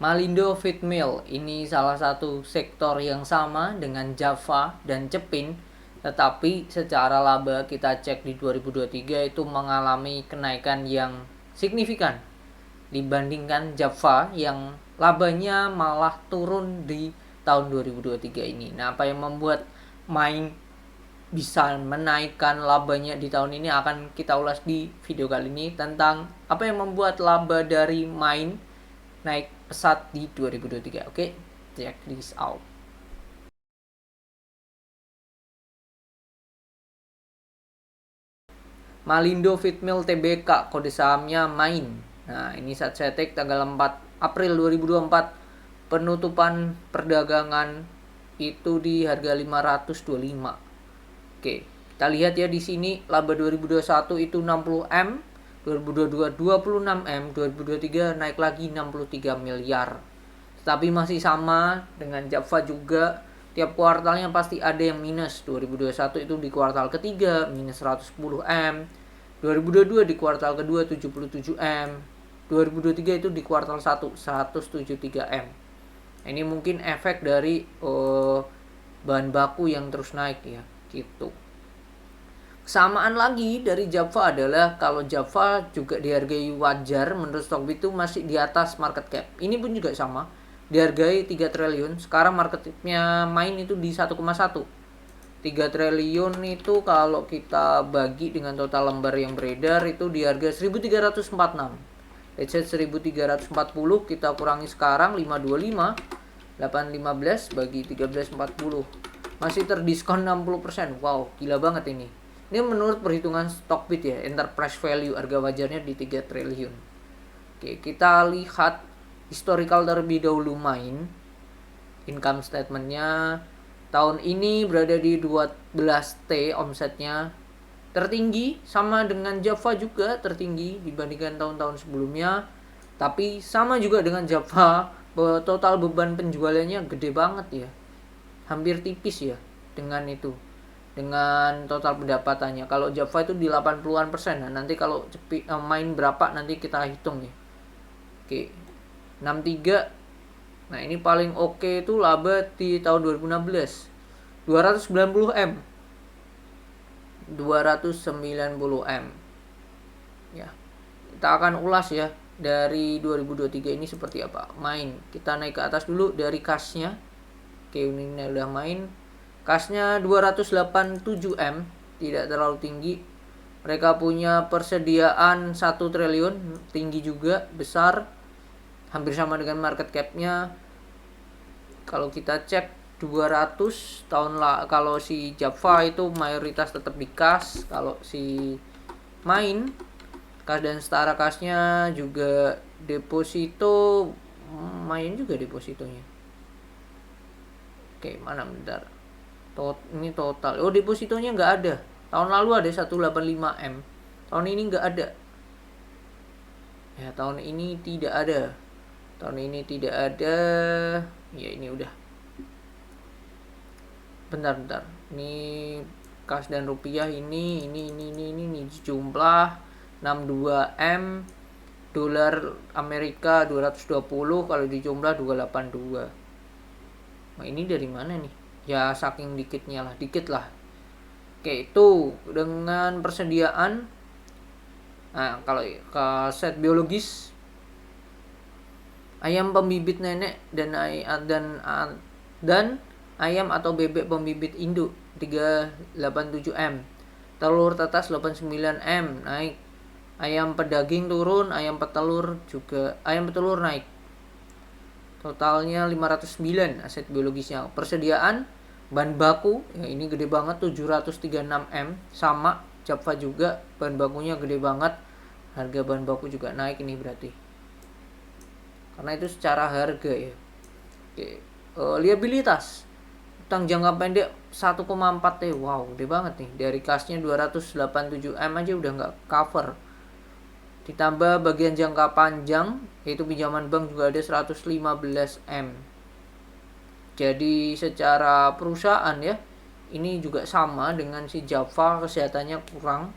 Malindo Feedmill ini salah satu sektor yang sama dengan Java dan Cepin, tetapi secara laba kita cek di 2023 itu mengalami kenaikan yang signifikan dibandingkan Java yang labanya malah turun di tahun 2023 ini. Nah, apa yang membuat Main bisa menaikkan labanya di tahun ini akan kita ulas di video kali ini, tentang apa yang membuat laba dari Main naik pesat di 2023. Oke, check this out. Malindo Feedmill Tbk, kode sahamnya Main. Nah, ini saat saya take tanggal 4 April 2024. Penutupan perdagangan itu di harga 525. Oke, kita lihat ya di sini laba 2021 itu 60 M, 2022 26 M, 2023 naik lagi 63 miliar. Tetapi masih sama dengan Java juga, tiap kuartalnya pasti ada yang minus. 2021 itu di kuartal ketiga minus 110 M, 2022 di kuartal kedua 77 M, 2023 itu di kuartal 1 173 M. Ini mungkin efek dari bahan baku yang terus naik ya, gitu. Kesamaan lagi dari Java adalah kalau Java juga dihargai wajar menurut Stockbit itu masih di atas market cap. Ini pun juga sama, dihargai 3 triliun. Sekarang market capnya Main itu di 1,1. 3 triliun itu kalau kita bagi dengan total lembar yang beredar itu di harga 1346. Let's say 1340 kita kurangi sekarang 525, 815 bagi 1340. Masih terdiskon 60%. Wow, gila banget ini. Ini menurut perhitungan Stockbit ya, enterprise value harga wajarnya di 3 triliun. Oke, kita lihat historical terlebih dahulu Main. Income statementnya tahun ini berada di 12T omsetnya, tertinggi, sama dengan Java juga tertinggi dibandingkan tahun-tahun sebelumnya. Tapi sama juga dengan Java, total beban penjualannya gede banget ya, hampir tipis ya dengan itu, dengan total pendapatannya. Kalau Java itu di 80-an persen. Nah, nanti kalau Main berapa nanti kita hitung ya. Oke, 63. Nah, ini paling oke itu laba di tahun 2016 290 M, 290 M ya. Kita akan ulas ya dari 2023 ini seperti apa Main. Kita naik ke atas dulu dari kasnya. Oke, ini udah Main. Kasnya 287 M, tidak terlalu tinggi. Mereka punya persediaan 1 triliun, tinggi juga, besar, hampir sama dengan market capnya. Kalau kita cek 200 tahun lah, kalau si Java itu mayoritas tetap di kas. Kalau si Main, kas dan setara kasnya juga deposito, Main juga depositonya. Oke, mana bentar. Ini total. Oh, depositonya nggak ada. Tahun lalu ada 185 M. Tahun ini nggak ada. Ya, tahun ini tidak ada. Tahun ini tidak ada. Ya, ini udah. Bentar. Ini kas dan rupiah ini jumlah 62 M. Dolar Amerika 220, kalau dijumlah 282. Nah, ini dari mana nih? Ya saking dikitnya lah, dikit lah. Oke, itu dengan persediaan. Nah, kalau ke set biologis, ayam pembibit nenek dan ayam atau bebek pembibit induk 387 M. Telur tetas 89 M naik. Ayam pedaging turun, ayam petelur naik. Totalnya 509 aset biologisnya. Persediaan bahan baku ya, ini gede banget 736 M, sama Java juga bahan bakunya gede banget. Harga bahan baku juga naik ini berarti. Karena itu secara harga ya. Oke. Liabilitas utang jangka pendek 1,4 T. Wow, gede banget nih. Dari kasnya 287 M aja udah nggak cover. Ditambah bagian jangka panjang, yaitu pinjaman bank juga ada 115 M. Jadi secara perusahaan ya, ini juga sama dengan si Java, kesehatannya kurang.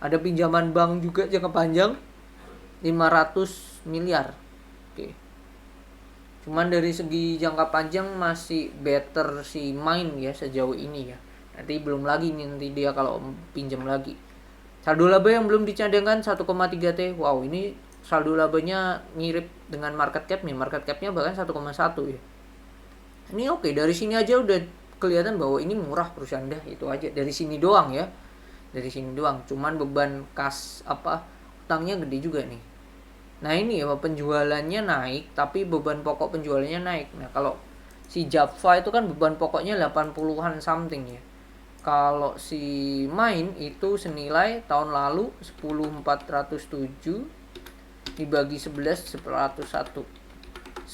Ada pinjaman bank juga jangka panjang 500 miliar. Oke. Cuman dari segi jangka panjang masih better si Main ya sejauh ini ya. Nanti belum lagi nih nanti dia kalau pinjam lagi. Saldo laba yang belum dicadangkan 1,3 T. Wow, ini saldo labanya mirip dengan market cap nih. Market capnya bahkan 1,1 ya. Ini oke, dari sini aja udah kelihatan bahwa ini murah perusahaan dah, itu aja. Dari sini doang ya. Dari sini doang. Cuman beban kas utangnya gede juga nih. Nah, ini ya penjualannya naik tapi beban pokok penjualannya naik. Nah, kalau si Java itu kan beban pokoknya 80-an something ya. Kalau si Main itu senilai tahun lalu 10.407 dibagi 11 101.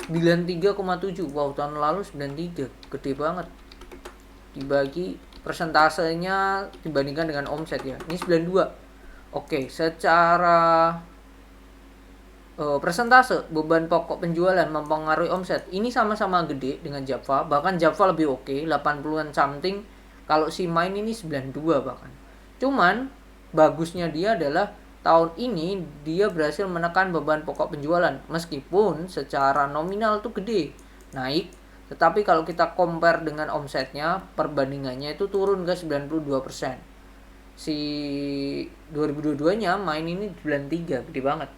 93,7. Wow, tahun lalu 93. Gede banget. Dibagi persentasenya dibandingkan dengan omset ya. Ini 92. Oke, secara persentase beban pokok penjualan mempengaruhi omset. Ini sama-sama gede dengan Java, bahkan Java lebih oke, 80-an something. Kalau si Main ini 92 bahkan. Cuman bagusnya dia adalah tahun ini dia berhasil menekan beban pokok penjualan meskipun secara nominal tuh gede, naik, tetapi kalau kita compare dengan omsetnya, perbandingannya itu turun ke 92%. Si 2022-nya Main ini 93, gede banget.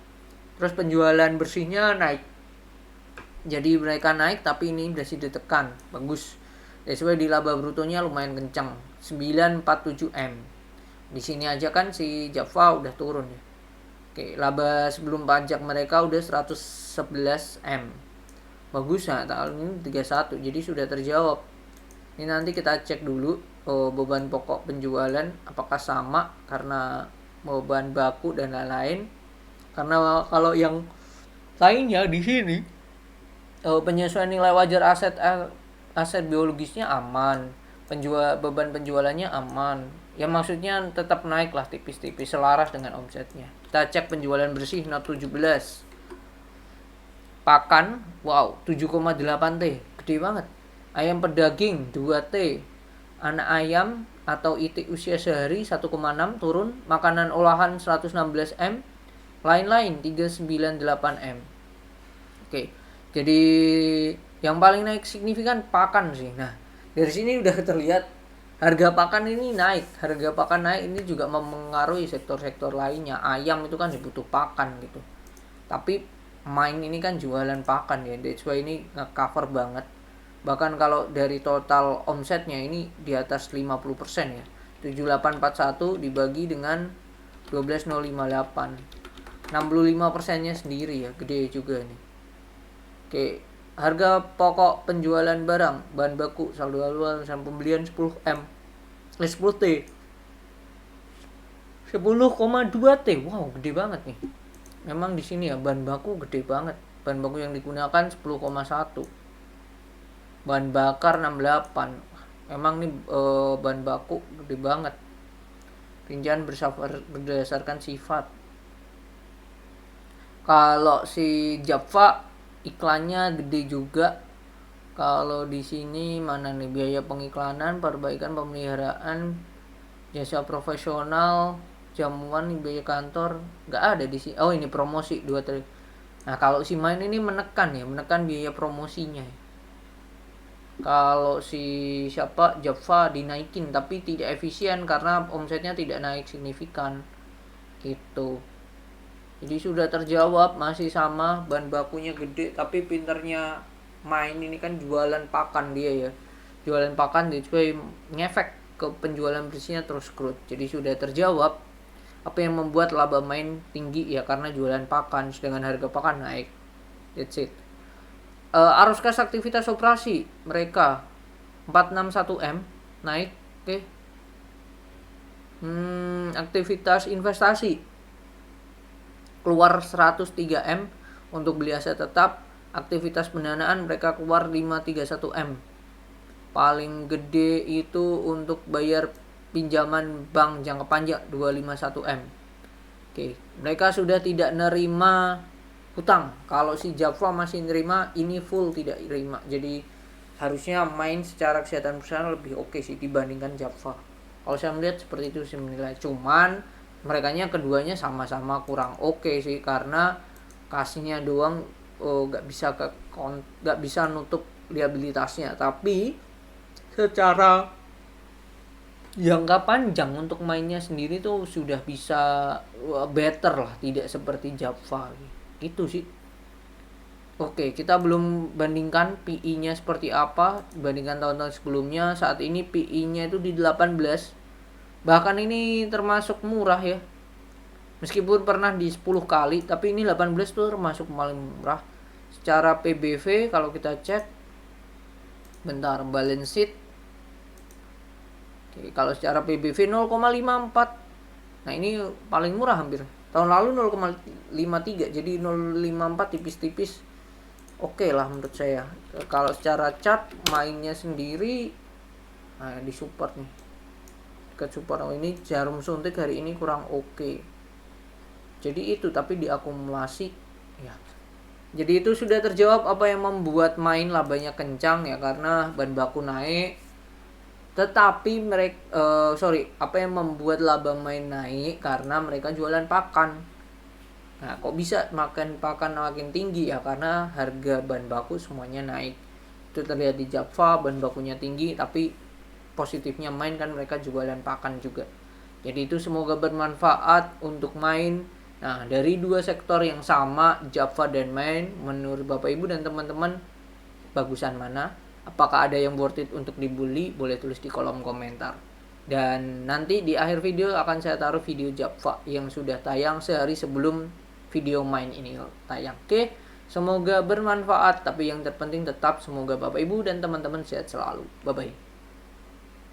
Terus penjualan bersihnya naik. Jadi mereka naik tapi ini masih ditekan. Bagus. Sesuai di laba brutonya lumayan kencang. 947 M. Di sini aja kan si Java udah turun ya. Oke, laba sebelum pajak mereka udah 111 M. Bagus ya, tahun ini 31. Jadi sudah terjawab. Ini nanti kita cek dulu beban pokok penjualan apakah sama karena beban baku dan lain-lain. Karena kalau yang lainnya di sini penyesuaian nilai wajar aset biologisnya aman, beban penjualannya aman. Ya maksudnya tetap naik lah tipis-tipis selaras dengan omsetnya. Kita cek penjualan bersih Note 17. Pakan, wow, 7,8 T, gede banget. Ayam pedaging 2 T. Anak ayam atau itik usia sehari 1,6 turun. Makanan olahan 116 M. Lain-lain 398 M. Oke. Jadi yang paling naik signifikan pakan sih. Nah, dari sini udah terlihat harga pakan ini naik. Harga pakan naik ini juga mempengaruhi sektor-sektor lainnya. Ayam itu kan butuh pakan gitu. Tapi Main ini kan jualan pakan ya. That's why ini nge-cover banget. Bahkan kalau dari total omsetnya ini di atas 50% ya. 7841 dibagi dengan 12058. 65%-nya sendiri ya, gede juga nih. Oke, harga pokok penjualan barang, bahan baku, saldo awal sampai pembelian 10M. 10T. 10,2 T. Wow, gede banget nih. Memang di sini ya bahan baku gede banget. Bahan baku yang digunakan 10,1. Bahan bakar 68. Memang nih bahan baku gede banget. Rincian berdasarkan sifat. Kalau si Java iklannya gede juga. Kalau di sini mana nih biaya pengiklanan, perbaikan pemeliharaan, jasa profesional, jamuan, biaya kantor, nggak ada di sini. Oh ini promosi 2 triliun. Nah kalau si Main ini menekan biaya promosinya. Kalau si Java dinaikin tapi tidak efisien karena omsetnya tidak naik signifikan gitu. Jadi sudah terjawab, masih sama, bahan bakunya gede, tapi pinternya Main ini kan jualan pakan dia ya. Jualan pakan dia supaya ngefek ke penjualan bersihnya terus growth. Jadi sudah terjawab apa yang membuat laba Main tinggi ya karena jualan pakan, sedangkan harga pakan naik. That's it. Arus kas aktivitas operasi mereka 461 M naik. Oke. Aktivitas investasi keluar 103 M untuk beli aset tetap. Aktivitas pendanaan mereka keluar 531 M. Paling gede itu untuk bayar pinjaman bank jangka panjang 251 M. Oke, mereka sudah tidak nerima hutang. Kalau si Java masih nerima, ini full tidak nerima. Jadi harusnya Main secara kesehatan perusahaan lebih oke sih dibandingkan Java. Kalau saya melihat seperti itu saya menilai. Cuman merekanya keduanya sama-sama kurang oke sih karena kasnya doang nggak bisa nutup liabilitasnya, tapi secara jangka panjang untuk mainnya sendiri tuh sudah bisa better lah, tidak seperti Java gitu sih. Oke, kita belum bandingkan PI-nya seperti apa dibandingkan tahun-tahun sebelumnya. Saat ini PI-nya itu di 18. Bahkan ini termasuk murah ya. Meskipun pernah di 10 kali, tapi ini 18 tuh termasuk paling murah. Secara PBV kalau kita cek, bentar, balance sheet. Oke, kalau secara PBV 0,54. Nah, ini paling murah hampir. Tahun lalu 0,53, jadi 0,54 tipis-tipis. Oke lah menurut saya. Kalau secara chart mainnya sendiri, nah di support nih, ke support. Ini jarum suntik hari ini kurang oke. Jadi itu, tapi diakumulasi ya. Jadi itu sudah terjawab apa yang membuat main labanya kencang ya, karena bahan baku naik. Tetapi apa yang membuat laba main naik karena mereka jualan pakan. Nah, kok bisa makan pakan makin tinggi ya, karena harga bahan baku semuanya naik. Itu terlihat di Java, bahan bakunya tinggi, tapi positifnya main kan mereka jualan pakan juga. Jadi itu semoga bermanfaat untuk main. Nah, dari dua sektor yang sama, Java dan main, menurut Bapak Ibu dan teman-teman, bagusan mana? Apakah ada yang worth it untuk dibeli? Boleh tulis di kolom komentar. Dan nanti di akhir video akan saya taruh video Java yang sudah tayang sehari sebelum video main ini tayang. Oke, semoga bermanfaat, tapi yang terpenting tetap semoga Bapak Ibu dan teman-teman sehat selalu. Bye bye.